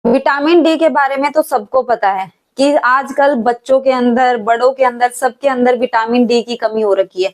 Vitamin D के बारे में तो सबको पता है कि आजकल बच्चों के अंदर, बड़ों के अंदर, सबके अंदर विटामिन डी की कमी हो रखी है।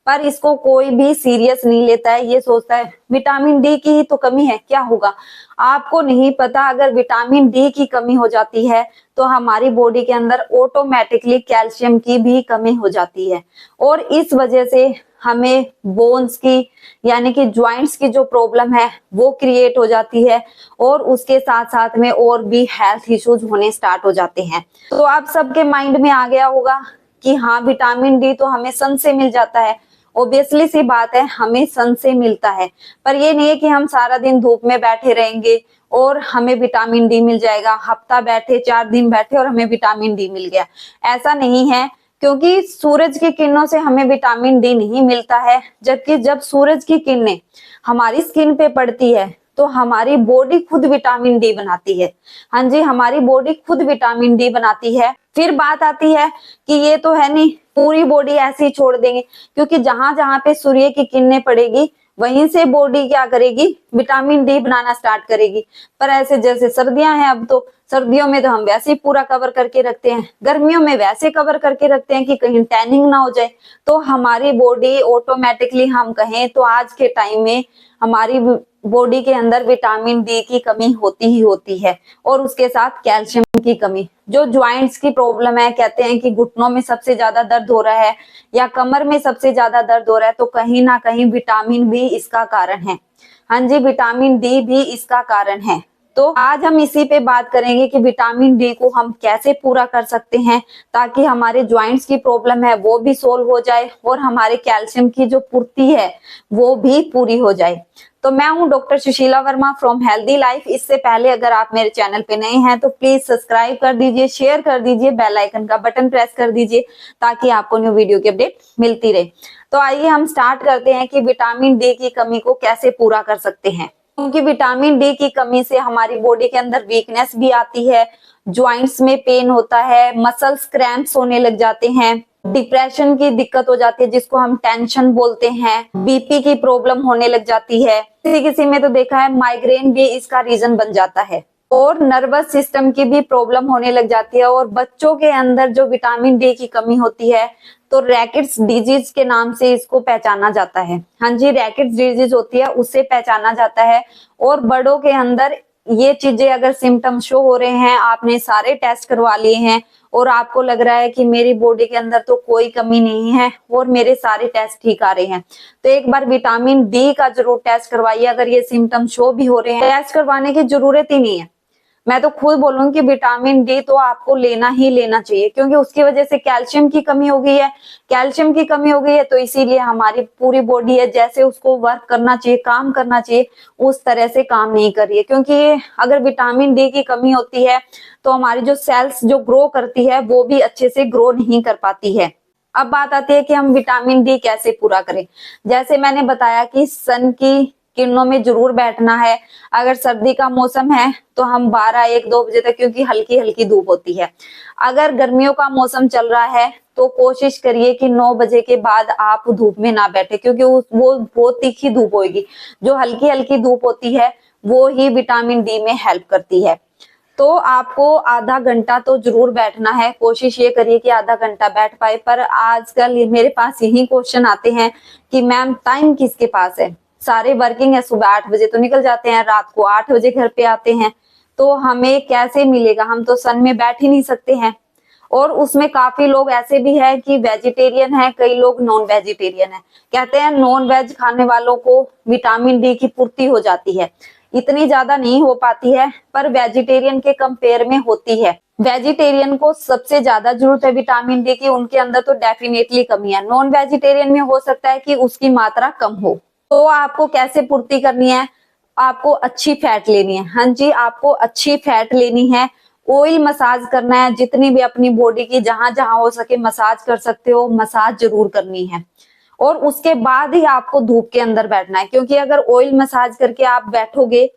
पर इसको कोई भी सीरियस नहीं लेता है, ये सोचता है विटामिन डी की ही तो कमी है, क्या होगा। आपको नहीं पता, अगर विटामिन डी की कमी हो जाती है तो हमारी बॉडी के अंदर ऑटोमेटिकली कैल्शियम की भी कमी हो जाती है, और इस वजह से हमें बोन्स की यानी कि ज्वाइंट्स की जो प्रॉब्लम है वो क्रिएट हो जाती है, और उसके साथ साथ में और भी हेल्थ इश्यूज होने स्टार्ट हो जाते हैं। तो आप सबके माइंड में आ गया होगा कि हाँ, विटामिन डी तो हमें सन से मिल जाता है। ऑब्वियसली सी बात है, हमें सन से मिलता है, पर ये नहीं है कि हम सारा दिन धूप में बैठे रहेंगे और हमें विटामिन डी मिल जाएगा। हफ्ता बैठे, 4 दिन बैठे और हमें विटामिन डी मिल गया, ऐसा नहीं है। क्योंकि सूरज की किरणों से हमें विटामिन डी नहीं मिलता है, जबकि जब सूरज की किरणें हमारी स्किन पे पड़ती है तो हमारी बॉडी खुद विटामिन डी बनाती है। हाँ जी, हमारी बॉडी खुद विटामिन डी बनाती है। फिर बात आती है कि ये तो है नहीं, पूरी बॉडी ऐसे ही छोड़ देंगे, क्योंकि जहां जहां पे सूर्य की किरणें पड़ेगी वहीं से बॉडी क्या करेगी, विटामिन डी बनाना स्टार्ट करेगी। पर ऐसे जैसे सर्दियां हैं, अब तो सर्दियों में तो हम वैसे ही पूरा कवर करके रखते हैं, गर्मियों में वैसे कवर करके रखते हैं कि कहीं टैनिंग ना हो जाए। तो हमारी बॉडी ऑटोमेटिकली, हम कहें तो आज के टाइम में हमारी बॉडी के अंदर विटामिन डी की कमी होती ही होती है, और उसके साथ कैल्शियम की कमी। जो ज्वाइंट्स की प्रॉब्लम है, कहते हैं कि घुटनों में सबसे ज्यादा दर्द हो रहा है या कमर में सबसे ज्यादा दर्द हो रहा है, तो कहीं ना कहीं विटामिन भी इसका कारण है। हाँ जी, विटामिन डी भी इसका कारण है। तो आज हम इसी पे बात करेंगे कि विटामिन डी को हम कैसे पूरा कर सकते हैं, ताकि हमारे ज्वाइंट्स की प्रॉब्लम है वो भी सोल्व हो जाए और हमारे कैल्शियम की जो पूर्ति है वो भी पूरी हो जाए। तो मैं हूं doctor Sushila Verma from healthy life. इससे पहले अगर आप मेरे चैनल पे नए हैं तो प्लीज सब्सक्राइब कर दीजिए, शेयर कर दीजिए, बेल आइकन का बटन प्रेस कर दीजिए, ताकि आपको न्यू वीडियो की अपडेट मिलती रहे। तो आइए हम स्टार्ट करते हैं कि विटामिन डी की कमी को कैसे पूरा कर सकते हैं। क्योंकि विटामिन डी की कमी से हमारी बॉडी के अंदर वीकनेस भी आती है, ज्वाइंट्स में पेन होता है, मसल्स क्रैम्प्स होने लग जाते हैं, डिप्रेशन की दिक्कत हो जाती है जिसको हम टेंशन बोलते हैं, बीपी की प्रॉब्लम होने लग जाती है, किसी किसी में तो देखा है माइग्रेन भी इसका रीजन बन जाता है, और नर्वस सिस्टम की भी प्रॉब्लम होने लग जाती है। और बच्चों के अंदर जो विटामिन डी की कमी होती है तो रैकेट्स डिजीज के नाम से इसको पहचाना जाता है। हाँ जी, रैकेट्स डिजीज होती है, उससे पहचाना जाता है। और बड़ों के अंदर ये चीजें अगर सिम्टम शो हो रहे हैं, आपने सारे टेस्ट करवा लिए हैं और आपको लग रहा है कि मेरी बॉडी के अंदर तो कोई कमी नहीं है और मेरे सारे टेस्ट ठीक आ रहे हैं, तो एक बार विटामिन डी का जरूर टेस्ट करवाइए। अगर ये सिम्टम शो भी हो रहे हैं, टेस्ट करवाने की जरूरत ही नहीं है। मैं तो खुद बोलूंगी कि विटामिन डी तो आपको लेना ही लेना चाहिए, क्योंकि उसकी वजह से कैल्शियम की कमी हो गई है। कैल्शियम की कमी हो गई है तो इसीलिए हमारी पूरी बॉडी है, जैसे उसको वर्क करना चाहिए, काम करना चाहिए, उस तरह से काम नहीं कर रही है। क्योंकि अगर विटामिन डी की कमी होती है तो हमारी जो सेल्स जो ग्रो करती है वो भी अच्छे से ग्रो नहीं कर पाती है। अब बात आती है कि हम विटामिन डी कैसे पूरा करें। जैसे मैंने बताया कि सन की किरणों में जरूर बैठना है। अगर सर्दी का मौसम है तो हम 12-1-2 बजे तक, क्योंकि हल्की हल्की धूप होती है। अगर गर्मियों का मौसम चल रहा है तो कोशिश करिए कि 9 बजे के बाद आप धूप में ना बैठे, क्योंकि वो बहुत तीखी धूप होगी। जो हल्की हल्की धूप होती है वो ही विटामिन डी में हेल्प करती है। तो आपको आधा घंटा तो जरूर बैठना है, कोशिश ये करिए कि आधा घंटा बैठ पाए। पर आजकल मेरे पास यही क्वेश्चन आते हैं कि मैम टाइम किसके पास है, सारे वर्किंग है, सुबह 8 बजे तो निकल जाते हैं, रात को 8 बजे घर पे आते हैं, तो हमें कैसे मिलेगा, हम तो सन में बैठ ही नहीं सकते हैं। और उसमें काफी लोग ऐसे भी है कि वेजिटेरियन है, कई लोग नॉन वेजिटेरियन है। कहते हैं नॉन वेज खाने वालों को विटामिन डी की पूर्ति हो जाती है, इतनी ज्यादा नहीं हो पाती है, पर वेजिटेरियन के कंपेयर में होती है। वेजिटेरियन को सबसे ज्यादा जरूरत है विटामिन डी की, उनके अंदर तो डेफिनेटली कमी है। नॉन वेजिटेरियन में हो सकता है कि उसकी मात्रा कम हो। तो आपको कैसे पूर्ति करनी है, आपको अच्छी फैट लेनी है। हाँ जी, आपको अच्छी फैट लेनी है, ऑयल मसाज करना है, जितनी भी अपनी बॉडी की जहां जहां हो सके मसाज कर सकते हो, मसाज जरूर करनी है। और उसके बाद ही आपको धूप के अंदर बैठना है, क्योंकि अगर ऑयल मसाज करके आप बैठोगे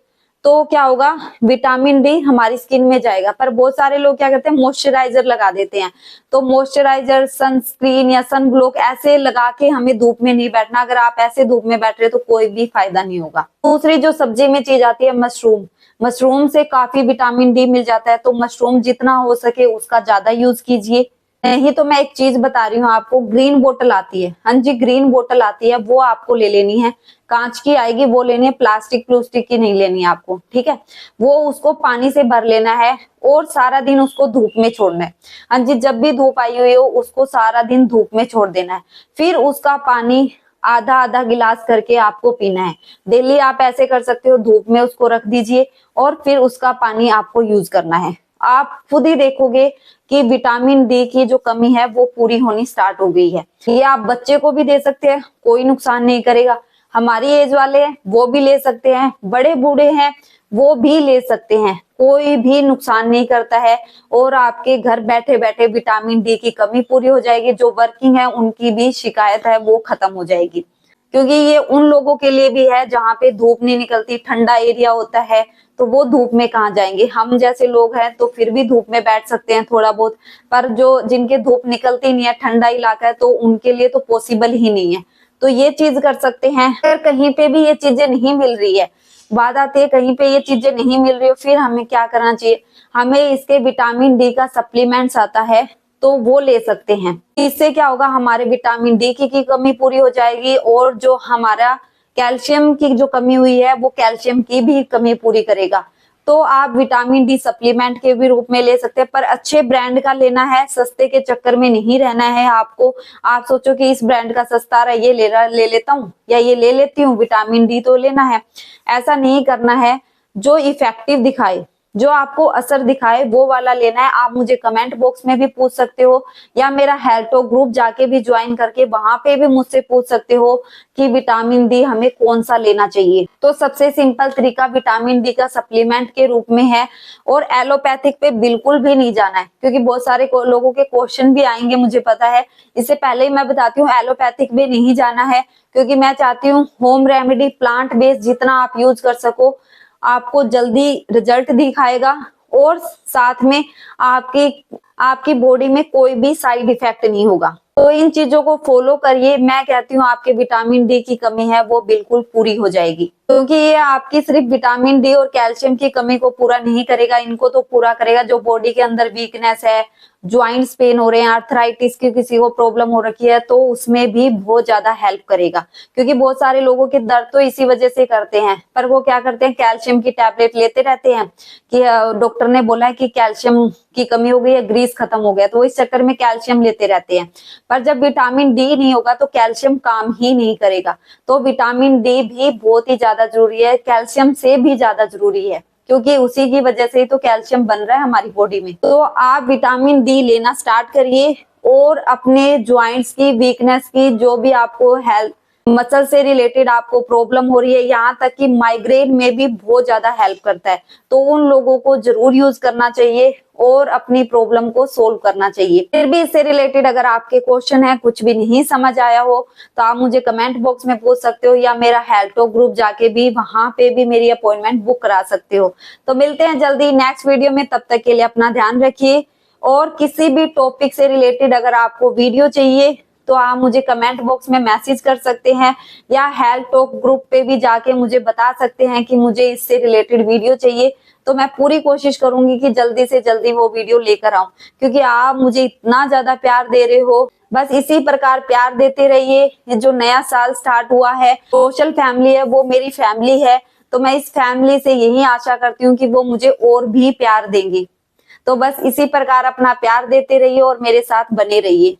तो क्या होगा, विटामिन डी हमारी स्किन में जाएगा। पर बहुत सारे लोग क्या करते हैं, मॉइस्चराइजर लगा देते हैं। तो मॉइस्चराइजर, सनस्क्रीन या सन ब्लॉक ऐसे लगा के हमें धूप में नहीं बैठना। अगर आप ऐसे धूप में बैठ रहे तो कोई भी फायदा नहीं होगा। दूसरी जो सब्जी में चीज आती है मशरूम, मशरूम से काफी विटामिन डी मिल जाता है, तो मशरूम जितना हो सके उसका ज्यादा यूज कीजिए। नहीं तो मैं एक चीज बता रही हूँ आपको, ग्रीन बोतल आती है, हाँ जी ग्रीन बोतल आती है, वो आपको ले लेनी है। कांच की आएगी वो लेनी है, प्लास्टिक प्लूस्टिक की नहीं लेनी है आपको, ठीक है। वो उसको पानी से भर लेना है और सारा दिन उसको धूप में छोड़ना है। हाँ जी, जब भी धूप आई हुई हो उसको सारा दिन धूप में छोड़ देना है। फिर उसका पानी आधा आधा गिलास करके आपको पीना है। डेली आप ऐसे कर सकते हो, धूप में उसको रख दीजिए और फिर उसका पानी आपको यूज करना है। आप खुद ही देखोगे कि विटामिन डी की जो कमी है वो पूरी होनी स्टार्ट हो गई है। ये आप बच्चे को भी दे सकते हैं, कोई नुकसान नहीं करेगा। हमारी एज वाले हैं वो भी ले सकते हैं, बड़े बूढ़े हैं वो भी ले सकते हैं, कोई भी नुकसान नहीं करता है। और आपके घर बैठे बैठे विटामिन डी की कमी पूरी हो जाएगी। जो वर्किंग है उनकी भी शिकायत है वो खत्म हो जाएगी, क्योंकि ये उन लोगों के लिए भी है जहाँ पे धूप नहीं निकलती, ठंडा एरिया होता है, तो वो धूप में कहाँ जाएंगे। हम जैसे लोग हैं तो फिर भी धूप में बैठ सकते हैं थोड़ा बहुत, पर जो जिनके धूप निकलती नहीं है, ठंडा इलाका है, तो उनके लिए तो पॉसिबल ही नहीं है। तो ये चीज कर सकते हैं। अगर कहीं पे भी ये चीजें नहीं मिल रही है, बात आती है कहीं पे ये चीजें नहीं मिल रही हो, फिर हमें क्या करना चाहिए, हमें इसके विटामिन डी का सप्लीमेंट्स आता है तो वो ले सकते हैं। इससे क्या होगा, हमारे विटामिन डी की कमी पूरी हो जाएगी और जो हमारा कैल्शियम की जो कमी हुई है वो कैल्शियम की भी कमी पूरी करेगा। तो आप विटामिन डी सप्लीमेंट के भी रूप में ले सकते हैं, पर अच्छे ब्रांड का लेना है, सस्ते के चक्कर में नहीं रहना है आपको। आप सोचो कि इस ब्रांड का सस्ता आ रहा है, ये ले लेता हूँ या ये ले लेती हूँ, विटामिन डी तो लेना है, ऐसा नहीं करना है। जो इफेक्टिव दिखाए, जो आपको असर दिखाए वो वाला लेना है। आप मुझे कमेंट बॉक्स में भी पूछ सकते हो या मेरा हेल्थो ग्रुप जाके भी ज्वाइन करके वहां पे भी मुझसे पूछ सकते हो कि विटामिन डी हमें कौन सा लेना चाहिए। तो सबसे सिंपल तरीका विटामिन डी का सप्लीमेंट के रूप में है, और एलोपैथिक पे बिल्कुल भी नहीं जाना है, क्योंकि बहुत सारे लोगों के क्वेश्चन भी आएंगे मुझे पता है। इससे पहले ही मैं बताती हूँ, एलोपैथिक में नहीं जाना है, क्योंकि मैं चाहती हूँ होम रेमेडी प्लांट बेस्ड जितना आप यूज कर सको, आपको जल्दी रिजल्ट दिखाएगा और साथ में आपकी बॉडी में कोई भी साइड इफेक्ट नहीं होगा। तो इन चीजों को फॉलो करिए, मैं कहती हूँ आपके विटामिन डी की कमी है वो बिल्कुल पूरी हो जाएगी, क्योंकि ये आपकी सिर्फ विटामिन डी और कैल्शियम की कमी को पूरा नहीं करेगा, इनको तो पूरा करेगा जो बॉडी के अंदर वीकनेस है, ज्वाइंट्स पेन हो रहे हैं, आर्थराइटिस की किसी को प्रॉब्लम हो रखी है, तो उसमें भी बहुत ज्यादा हेल्प करेगा। क्योंकि बहुत सारे लोगों के दर्द तो इसी वजह से करते हैं, पर वो क्या करते हैं, कैल्शियम की टैबलेट लेते रहते हैं कि डॉक्टर ने बोला है कि कैल्शियम की कमी हो गई है, ग्रीस खत्म हो गया, तो वो इस चक्कर में कैल्शियम लेते रहते हैं। पर जब विटामिन डी नहीं होगा तो कैल्शियम काम ही नहीं करेगा। तो विटामिन डी भी बहुत ही ज्यादा जरूरी है, कैल्शियम से भी ज्यादा जरूरी है, क्योंकि उसी की वजह से ही तो कैल्शियम बन रहा है हमारी बॉडी में। तो आप विटामिन डी लेना स्टार्ट करिए और अपने ज्वाइंट्स की वीकनेस की, जो भी आपको हेल्थ मसल से रिलेटेड आपको प्रॉब्लम हो रही है, यहाँ तक कि माइग्रेन में भी बहुत ज्यादा हेल्प करता है, तो उन लोगों को जरूर यूज करना चाहिए और अपनी प्रॉब्लम को सोल्व करना चाहिए। फिर भी इससे रिलेटेड अगर आपके क्वेश्चन है, कुछ भी नहीं समझ आया हो, तो आप मुझे कमेंट बॉक्स में पूछ सकते हो या मेरा हेल्थो ग्रुप जाके भी वहां पे भी मेरी अपॉइंटमेंट बुक करा सकते हो। तो मिलते हैं जल्दी नेक्स्ट वीडियो में, तब तक के लिए अपना ध्यान रखिए। और किसी भी टॉपिक से रिलेटेड अगर आपको वीडियो चाहिए तो आप मुझे कमेंट बॉक्स में मैसेज कर सकते हैं या हेल्थ टॉक ग्रुप पे भी जाके मुझे बता सकते हैं कि मुझे इससे रिलेटेड वीडियो चाहिए, तो मैं पूरी कोशिश करूंगी कि जल्दी से जल्दी वो वीडियो लेकर आऊं, क्योंकि आप मुझे इतना ज्यादा प्यार दे रहे हो। बस इसी प्रकार प्यार देते रहिए। ये जो नया साल स्टार्ट हुआ है, सोशल फैमिली है, वो मेरी फैमिली है, तो मैं इस फैमिली से यही आशा करती हूँ कि वो मुझे और भी प्यार देंगे। तो बस इसी प्रकार अपना प्यार देते रहिए और मेरे साथ बने रहिए।